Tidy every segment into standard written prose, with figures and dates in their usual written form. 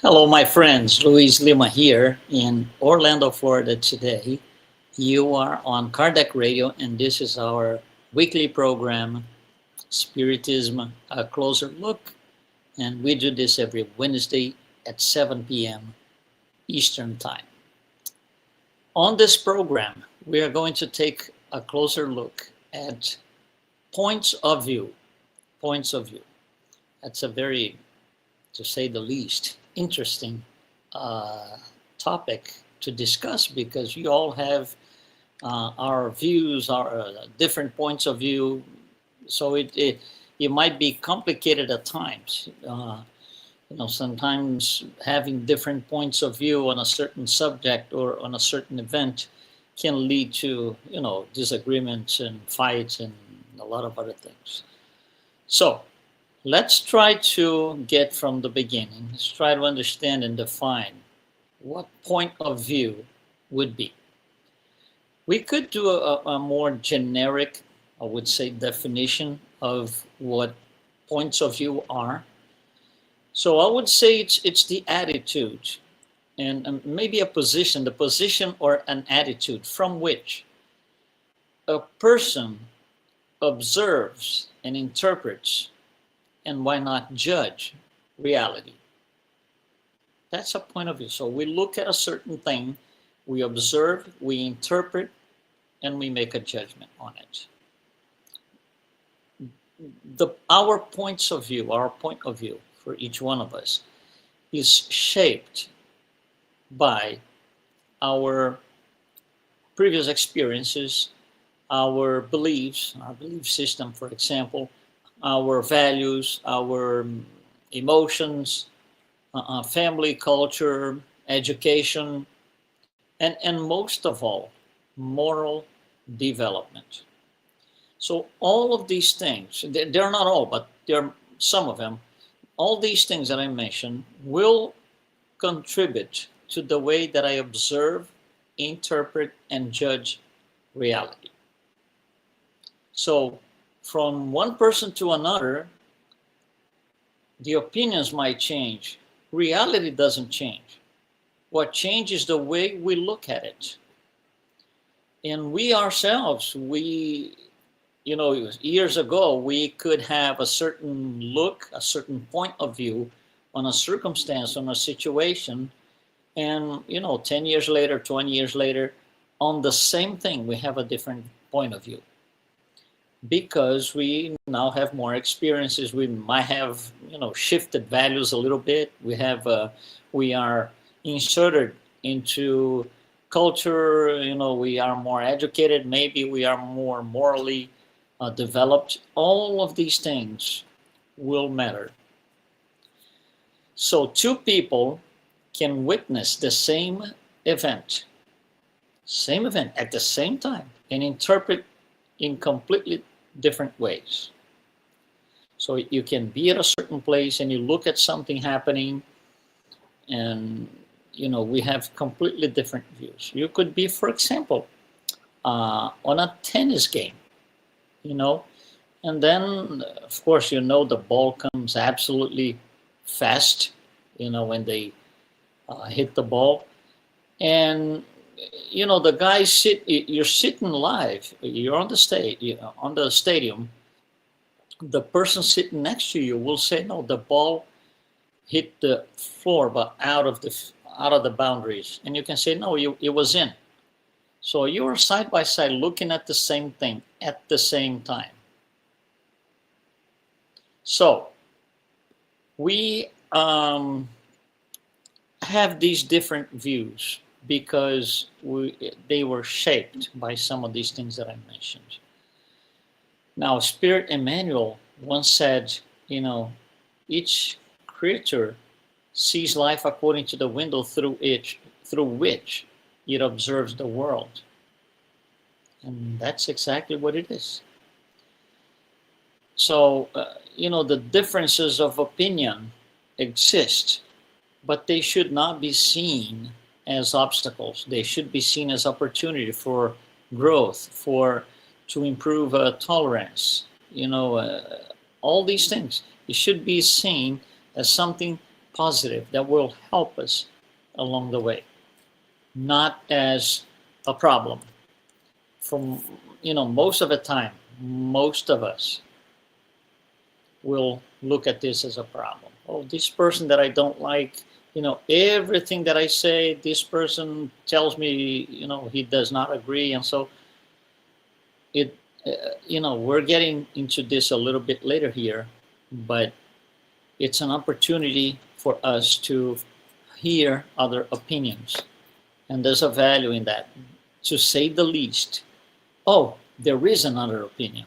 Hello, my friends. Luiz Lima here in Orlando, Florida today. You are on Kardec Radio, and this is our weekly program, Spiritism, a closer look. And we do this every Wednesday at 7 p.m. Eastern Time. On this program, we are going to take a closer look at points of view. Points of view. That's a very, to say the least, interesting topic to discuss because you all have our views, our different points of view. So it might be complicated at times. Sometimes having different points of view on a certain subject or on a certain event can lead to, disagreements and fights and a lot of other things. So let's try to get from the beginning. Let's try to understand and define what point of view would be. We could do a more generic, I would say, definition of what points of view are. So I would say it's the attitude and maybe the position or an attitude from which a person observes and interprets, and why not judge reality. That's a point of view. So we look at a certain thing, we observe, we interpret, and we make a judgment on it. Our point of view for each one of us is shaped by our previous experiences, our beliefs, our belief system, for example, our values, our emotions, family, culture, education, and most of all, moral development. So all of these things, they're not all, but there are some of them, all these things that I mentioned will contribute to the way that I observe, interpret, and judge reality. So from one person to another, the opinions might change. Reality doesn't change. What changes is the way we look at it. And we ourselves, years ago, we could have a certain look, a certain point of view on a circumstance, on a situation. And, 10 years later, 20 years later, on the same thing, we have a different point of view. Because we now have more experiences, we might have, shifted values a little bit. We are inserted into culture, we are more educated, maybe we are more morally developed. All of these things will matter. So two people can witness the same event at the same time and interpret in completely different ways. So you can be at a certain place and you look at something happening and we have completely different views. You could be, for example, on a tennis game, and then of course the ball comes absolutely fast, when they hit the ball, and the guy you're sitting live, you're on the stadium, the person sitting next to you will say, no, the ball hit the floor, but out of the boundaries. And you can say, no, it was in. So you are side by side looking at the same thing at the same time. So we have these different views because they were shaped by some of these things that I mentioned. Now, Spirit Emmanuel once said, each creature sees life according to the window through which it observes the world. And that's exactly what it is. So, the differences of opinion exist, but they should not be seen as obstacles. They should be seen as opportunity for growth, to improve tolerance. All these things. It should be seen as something positive, that will help us along the way, not as a problem. From, most of the time, most of us will look at this as a problem. Oh, this person that I don't like, everything that I say, this person tells me, he does not agree. And so it, we're getting into this a little bit later here, but it's an opportunity for us to hear other opinions. And there's a value in that, to say the least. Oh, there is another opinion.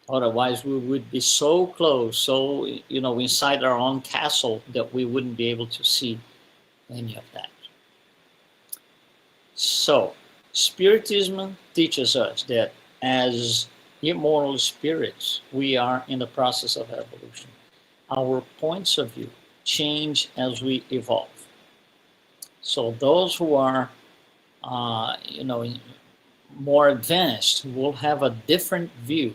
Otherwise, we would be so close, so, inside our own castle, that we wouldn't be able to see any of that. So, Spiritism teaches us that as immortal spirits, we are in the process of evolution. Our points of view change as we evolve. So those who are, more advanced will have a different view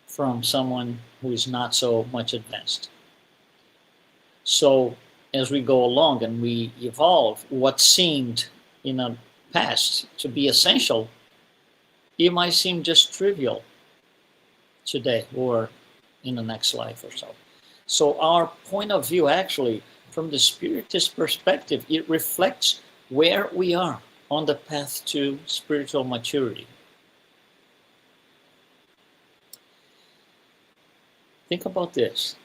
from someone who is not so much advanced. So as we go along and we evolve, what seemed in the past to be essential, it might seem just trivial today or in the next life or so. So our point of view, actually, from the Spiritist perspective, it reflects where we are on the path to spiritual maturity. Think about this.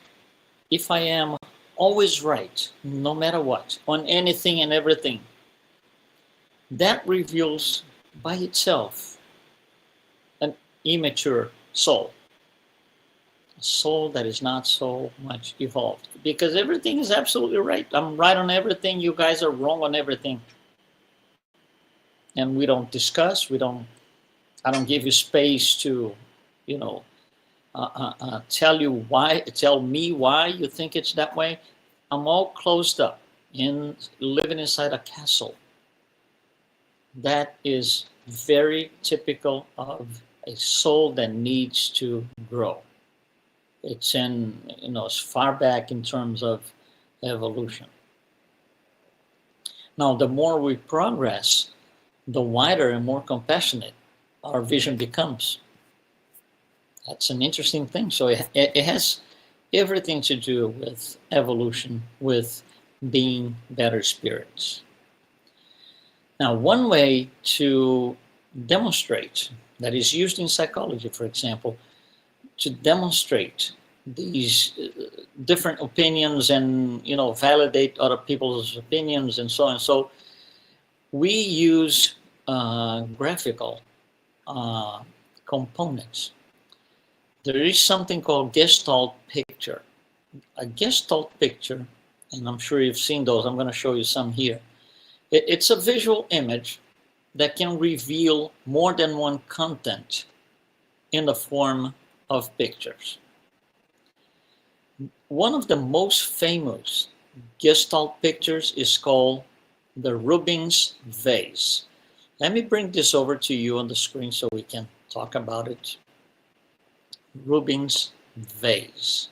If I am always right, no matter what, on anything and everything, that reveals by itself an immature soul. A soul that is not so much evolved. Because everything is absolutely right. I'm right on everything. You guys are wrong on everything. And we don't discuss. I don't give you space to, tell me why you think it's that way. I'm all closed up, living inside a castle. That is very typical of a soul that needs to grow. It's as far back in terms of evolution. Now, the more we progress, the wider and more compassionate our vision becomes. That's an interesting thing. So it has everything to do with evolution, with being better spirits. Now, one way to demonstrate, that is used in psychology, for example, to demonstrate these different opinions and, validate other people's opinions and so on. So we use graphical components. There is something called Gestalt picture. A Gestalt picture, and I'm sure you've seen those. I'm going to show you some here. It's a visual image that can reveal more than one content in the form of pictures. One of the most famous Gestalt pictures is called the Rubens vase. Let me bring this over to you on the screen so we can talk about it. Rubens vase.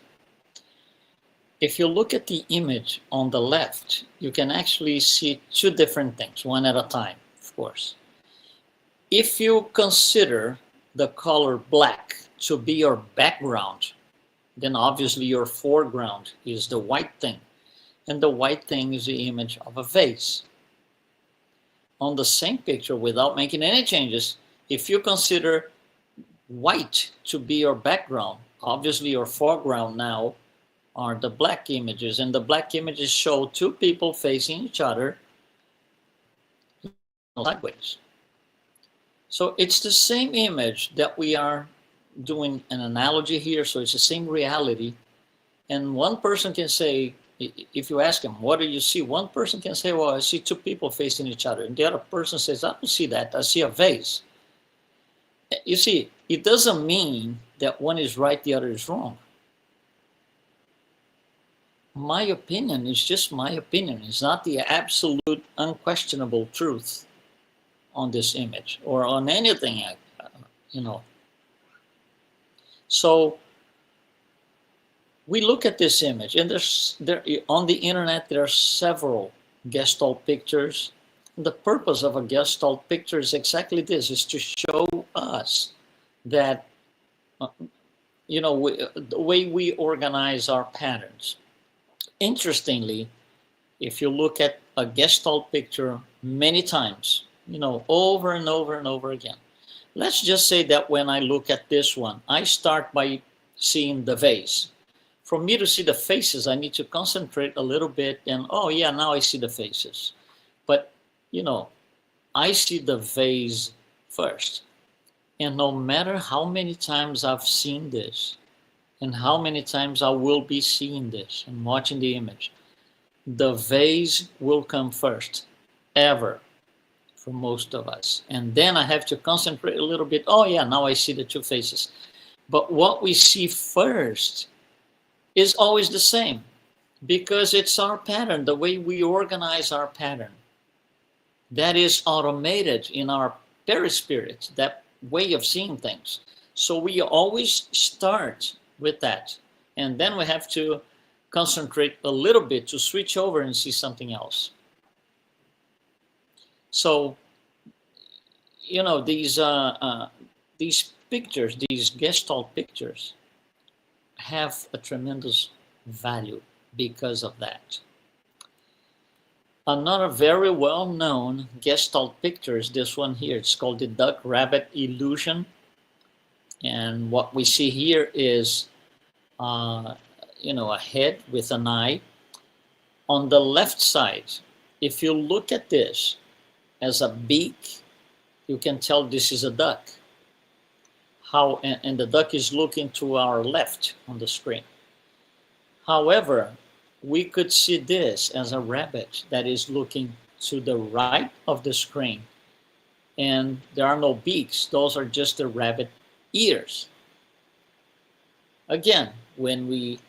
If you look at the image on the left, you can actually see two different things, one at a time, of course. If you consider the color black to be your background, then obviously your foreground is the white thing. And the white thing is the image of a vase. On the same picture, without making any changes, if you consider white to be your background, obviously your foreground now are the black images. And the black images show two people facing each other sideways. So it's the same image that we are doing an analogy here, so it's the same reality. And one person can say, if you ask him, what do you see? One person can say, well, I see two people facing each other. And the other person says, I don't see that, I see a vase. You see, it doesn't mean that one is right, the other is wrong. My opinion is just my opinion. It's not the absolute, unquestionable truth on this image or on anything, So We look at this image, and on the internet there are several Gestalt pictures. The purpose of a Gestalt picture is exactly this: is to show us that uh, the way we organize our patterns. Interestingly, if you look at a Gestalt picture many times, over and over and over again. Let's just say that when I look at this one, I start by seeing the vase. For me to see the faces, I need to concentrate a little bit and, oh yeah, now I see the faces. But, I see the vase first. And no matter how many times I've seen this and how many times I will be seeing this and watching the image, the vase will come first, ever, for most of us. And then I have to concentrate a little bit. Oh yeah, now I see the two faces. But what we see first is always the same, because it's our pattern, the way we organize our pattern. That is automated in our perispirit, that way of seeing things. So we always start with that. And then we have to concentrate a little bit to switch over and see something else. So, these pictures, these Gestalt pictures, have a tremendous value because of that. Another very well-known Gestalt picture is this one here. It's called the duck-rabbit illusion. And what we see here is, a head with an eye. On the left side, if you look at this as a beak, you can tell this is a duck. And the duck is looking to our left on the screen. However, we could see this as a rabbit that is looking to the right of the screen. And there are no beaks. Those are just the rabbit ears. Again, when we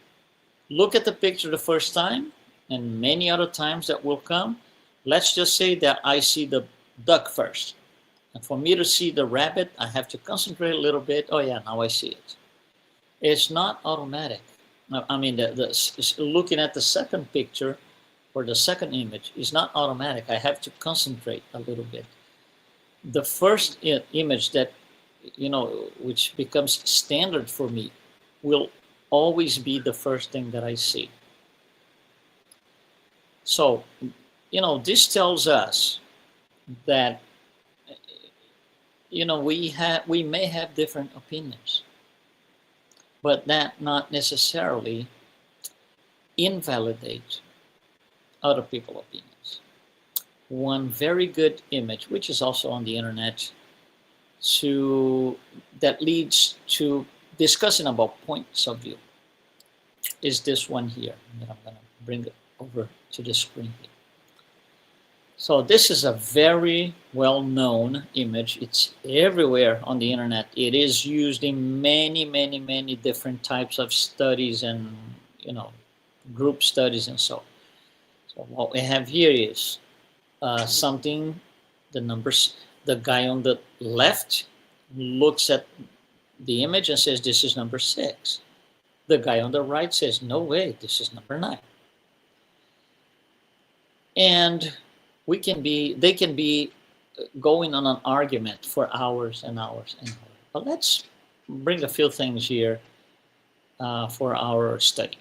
look at the picture the first time, and many other times that will come, let's just say that I see the duck first. And for me to see the rabbit, I have to concentrate a little bit. Oh yeah, now I see it. It's not automatic. I mean, looking at the second picture or the second image is not automatic. I have to concentrate a little bit. The first image that, which becomes standard for me, will always be the first thing that I see. So, this tells us that, we may have different opinions, but that not necessarily invalidate other people's opinions. One very good image, which is also on the internet, that leads to discussing about points of view, is this one here that I'm going to bring it over to the screen here. So this is a very well-known image. It's everywhere on the internet. It is used in many, many, many different types of studies and, group studies and so on. So what we have here is something, the numbers, the guy on the left looks at the image and says, this is number 6. The guy on the right says, no way, this is number 9. And they can be going on an argument for hours and hours and hours. But let's bring a few things here for our study.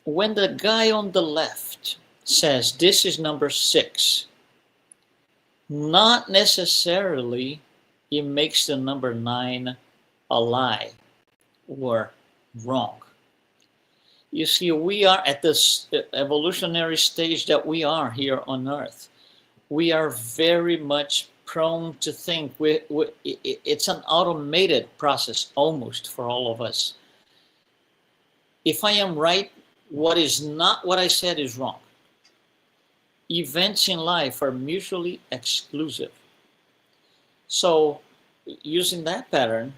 When the guy on the left says, this is number 6, not necessarily it makes the number 9 a lie or wrong. You see, we are at this evolutionary stage that we are here on Earth. We are very much prone to think. It's an automated process almost for all of us. If I am right, what is not what I said is wrong. Events in life are mutually exclusive. So using that pattern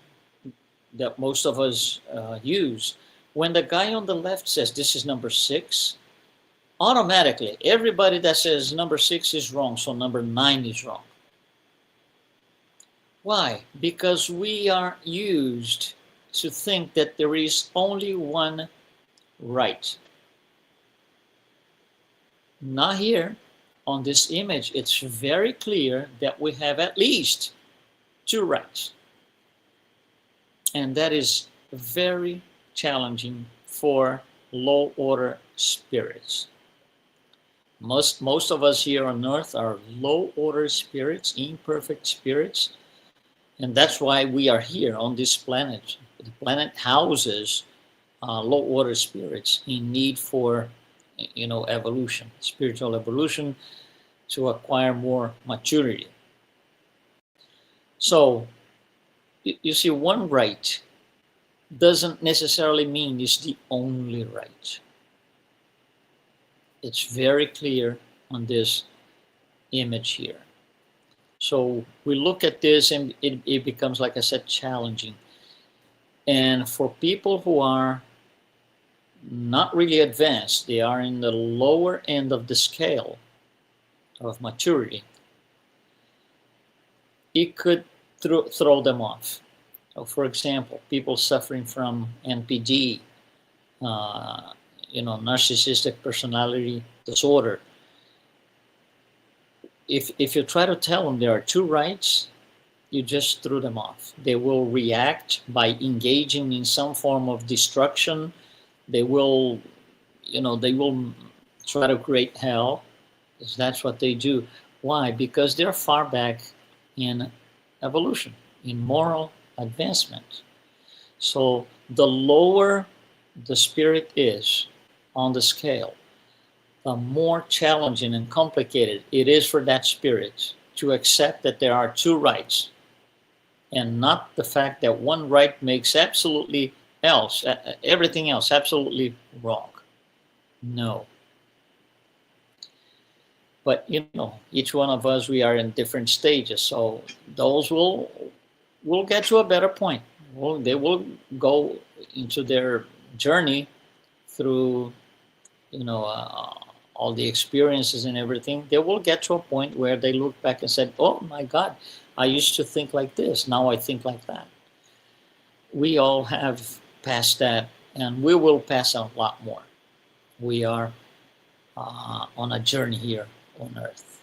that most of us use, when the guy on the left says this is number 6, automatically everybody that says number 6 is wrong, so number 9 is wrong. Why? Because we are used to think that there is only one right. Not here. On this image, it's very clear that we have at least two rights. And that is very challenging for low order spirits. Most of us here on earth are low order spirits, imperfect spirits, and that's why we are here on this planet. The planet houses low order spirits in need for, evolution, spiritual evolution, to acquire more maturity. So you see, one right doesn't necessarily mean it's the only right. It's very clear on this image here. So we look at this and it becomes, like I said, challenging. And for people who are not really advanced, they are in the lower end of the scale of maturity, it could throw them off. So for example, people suffering from NPD, narcissistic personality disorder. If you try to tell them there are two rights, you just threw them off. They will react by engaging in some form of destruction. They will try to create hell, because that's what they do. Why? Because they're far back in evolution, in moral advancement. So the lower the spirit is on the scale, the more challenging and complicated it is for that spirit to accept that there are two rights, and not the fact that one right makes absolutely everything else absolutely wrong. No. But each one of us, we are in different stages. So those will get to a better point. They will go into their journey through, all the experiences and everything. They will get to a point where they look back and said, "Oh my God, I used to think like this. Now I think like that." We all have passed that, and we will pass a lot more. We are on a journey here on earth.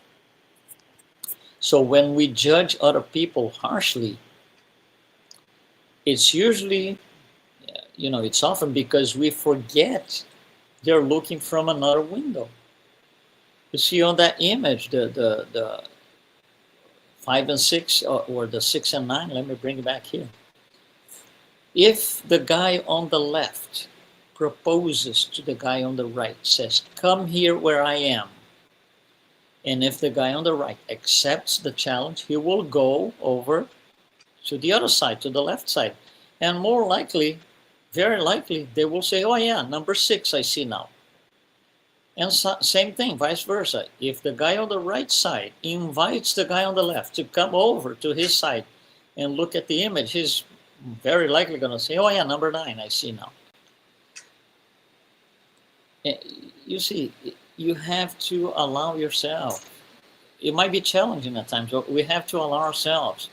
So when we judge other people harshly, it's usually, it's often because we forget they're looking from another window. You see on that image, the 5 and 6, or the 6 and 9, let me bring it back here. If the guy on the left proposes to the guy on the right, says, "Come here where I am," and if the guy on the right accepts the challenge, he will go over to the other side, to the left side. And more likely, very likely, they will say, "Oh yeah, number 6 I see now." And same thing, vice versa. If the guy on the right side invites the guy on the left to come over to his side and look at the image, he's very likely going to say, "Oh yeah, number 9 I see now." You see, you have to allow yourself. It might be challenging at times, but we have to allow ourselves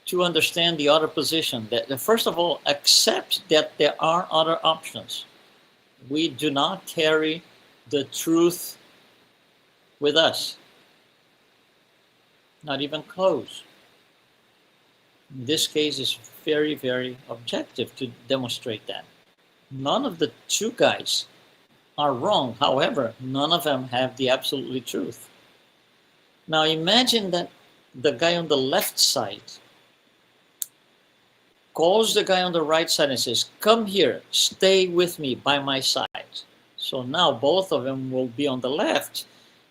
to understand the other position. That first of all, accept that there are other options. We do not carry the truth with us, not even close. In this case, it's very, very objective to demonstrate that. None of the two guys are wrong. However, none of them have the absolute truth. Now imagine that the guy on the left side calls the guy on the right side and says, "Come here, stay with me by my side." So now both of them will be on the left,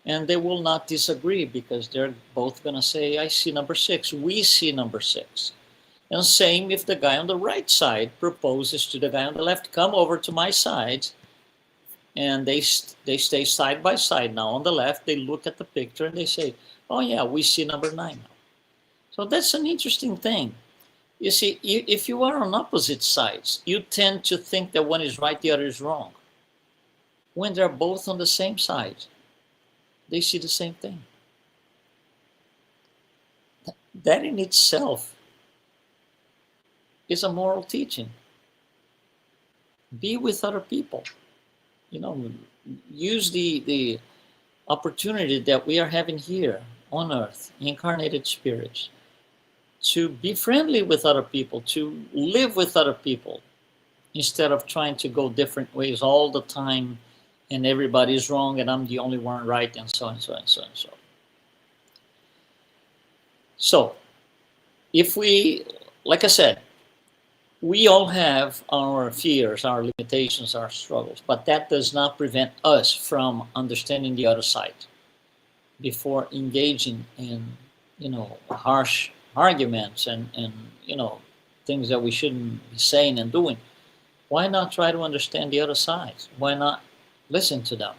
and they will not disagree, because they're both going to say, "I see number 6, we see number 6. And same if the guy on the right side proposes to the guy on the left, "Come over to my side." And they stay side by side now. On the left, they look at the picture and they say, "Oh yeah, we see number 9 now." So that's an interesting thing. You see, if you are on opposite sides, you tend to think that one is right, the other is wrong. When they're both on the same side, they see the same thing. That in itself is a moral teaching. Be with other people. You know, use the opportunity that we are having here on earth, incarnated spirits, to be friendly with other people, to live with other people, instead of trying to go different ways all the time and everybody's wrong and I'm the only one right, and so and so and so and so. So, if we, like I said, we all have our fears, our limitations, our struggles, but that does not prevent us from understanding the other side before engaging in, harsh arguments and things that we shouldn't be saying and doing. Why not try to understand the other side? Why not listen to them?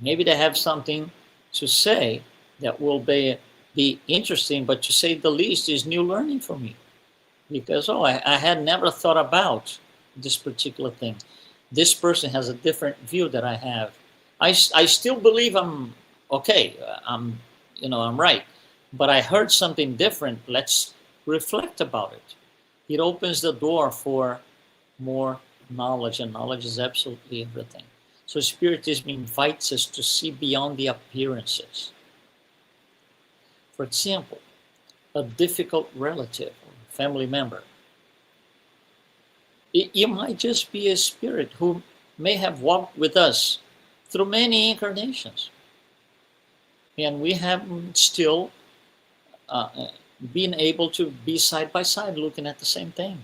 Maybe they have something to say that will be interesting, but to say the least is new learning for me. Because, I had never thought about this particular thing. This person has a different view that I have. I still believe I'm okay. I'm right. But I heard something different. Let's reflect about it. It opens the door for more knowledge, and knowledge is absolutely everything. So Spiritism invites us to see beyond the appearances. For example, a difficult relative or family member. It might just be a spirit who may have walked with us through many incarnations. And we haven't still been able to be side by side looking at the same thing.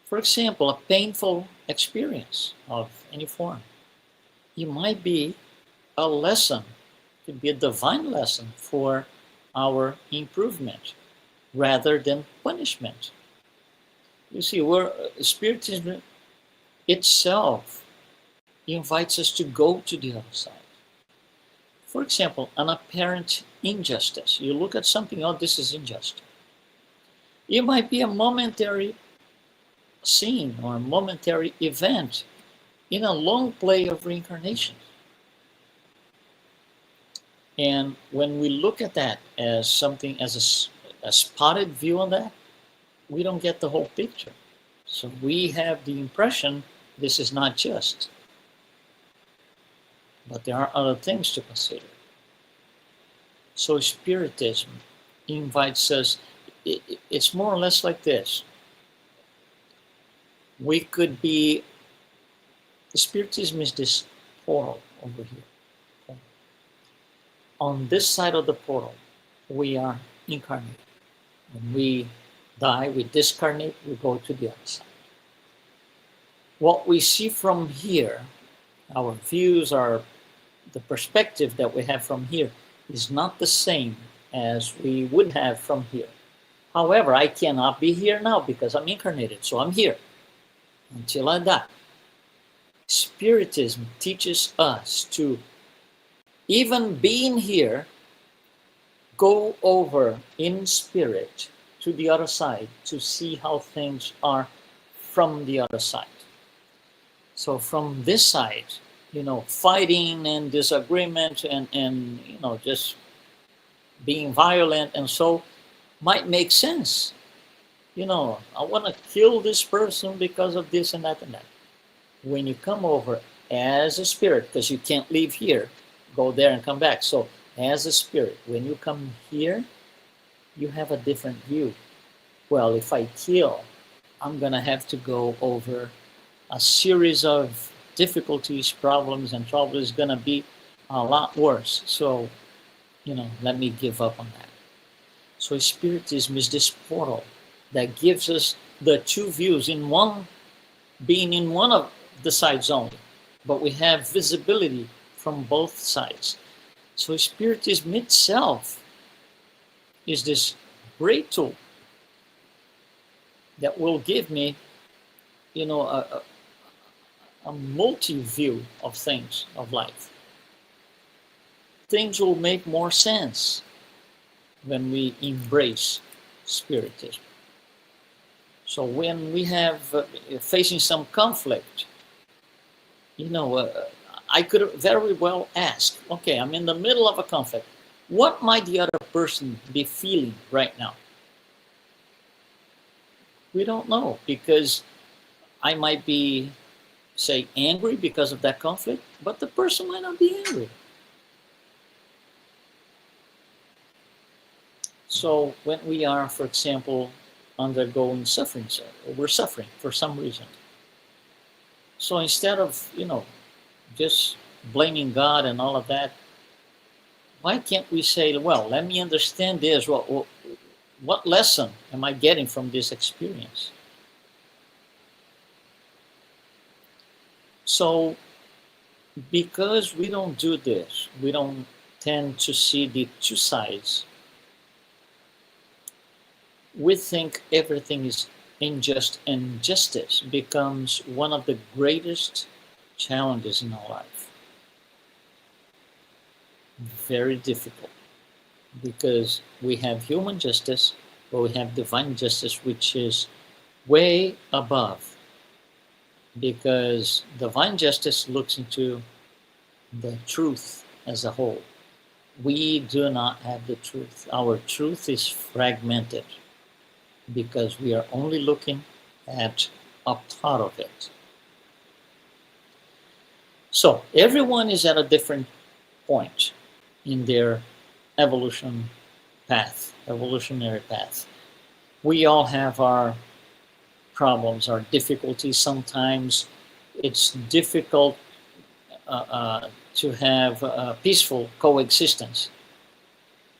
For example, a painful experience of any form. It might be a lesson, it could be a divine lesson for our improvement rather than punishment. You see, Spiritism itself invites us to go to the other side. For example, an apparent injustice. You look at something, this is unjust. It might be a momentary scene or a momentary event in a long play of reincarnation. And when we look at that as something, as a spotted view on that, we don't get the whole picture. So we have the impression this is not just. But there are other things to consider. So Spiritism invites us, it's more or less like this. We could be, Spiritism is this portal over here. On this side of the portal, we are incarnated. When we die, we discarnate, we go to the other side. What we see from here, our views, the perspective that we have from here is not the same as we would have from here. However, I cannot be here now because I'm incarnated, so I'm here until I die. Spiritism teaches us to, even being here, go over in spirit to the other side to see how things are from the other side. So from this side, fighting and disagreement and just being violent and so might make sense. I want to kill this person because of this and that and that. When you come over as a spirit, because you can't leave here, go there and come back. So as a spirit, when you come here, you have a different view. Well, if I kill, I'm going to have to go over a series of difficulties, problems, and trouble is going to be a lot worse. So, let me give up on that. So Spiritism is this portal that gives us the two views being in one of the sides only, but we have visibility from both sides. So Spiritism itself is this great tool that will give me, a multi-view of things, of life. Things will make more sense when we embrace Spiritism. So when we have facing some conflict, I could very well ask, okay, I'm in the middle of a conflict. What might the other person be feeling right now? We don't know, because I might be, say, angry because of that conflict, but the person might not be angry. So when we are, for example, undergoing suffering, or we're suffering for some reason. So instead of, just blaming God and all of that, why can't we say, well, let me understand this. What lesson am I getting from this experience? So because we don't do this, we don't tend to see the two sides. We think everything is unjust, and justice becomes one of the greatest challenges in our life. Very difficult, because we have human justice, but we have divine justice, which is way above, because divine justice looks into the truth as a whole. We do not have the truth. Our truth is fragmented because we are only looking at a part of it. So everyone is at a different point in their evolutionary path. We all have our problems, our difficulties. Sometimes it's difficult to have a peaceful coexistence.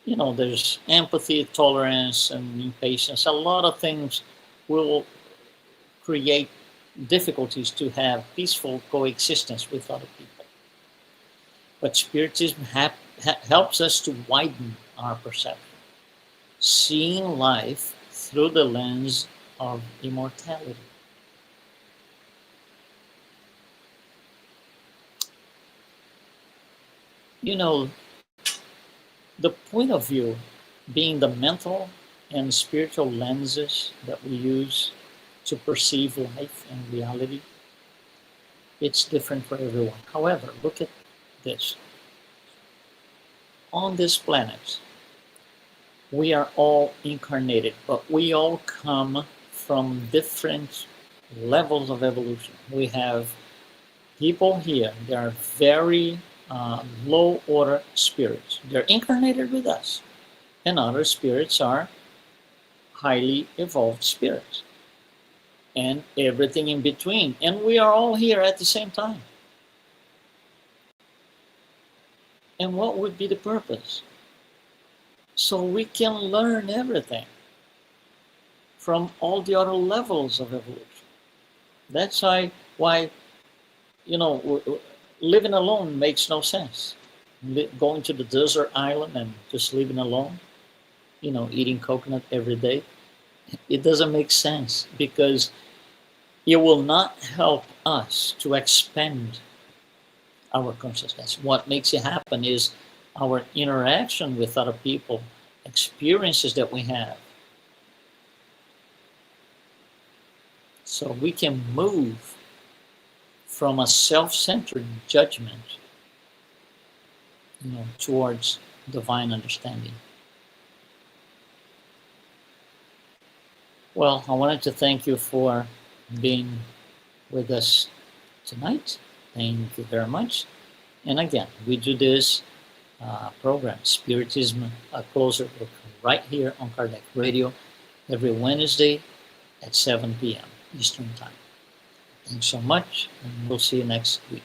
There's empathy, tolerance, and impatience. A lot of things will create difficulties to have peaceful coexistence with other people. But Spiritism helps us to widen our perception, seeing life through the lens of immortality. The point of view being the mental and spiritual lenses that we use to perceive life and reality, it's different for everyone. However, look at this. On this planet, we are all incarnated, but we all come from different levels of evolution. We have people here, they are very low order spirits. They're incarnated with us. And other spirits are highly evolved spirits. And everything in between. And we are all here at the same time. And what would be the purpose? So we can learn everything from all the other levels of evolution. That's why living alone makes no sense. Going to the desert island and just living alone, eating coconut every day, it doesn't make sense, because it will not help us to expand our consciousness. What makes it happen is our interaction with other people, experiences that we have. So we can move from a self-centered judgment, towards divine understanding. Well, I wanted to thank you for being with us tonight. Thank you very much. And again, we do this program, Spiritism, A Closer Look, right here on Kardec Radio, every Wednesday at 7 p.m. Eastern Time. Thanks so much, and we'll see you next week.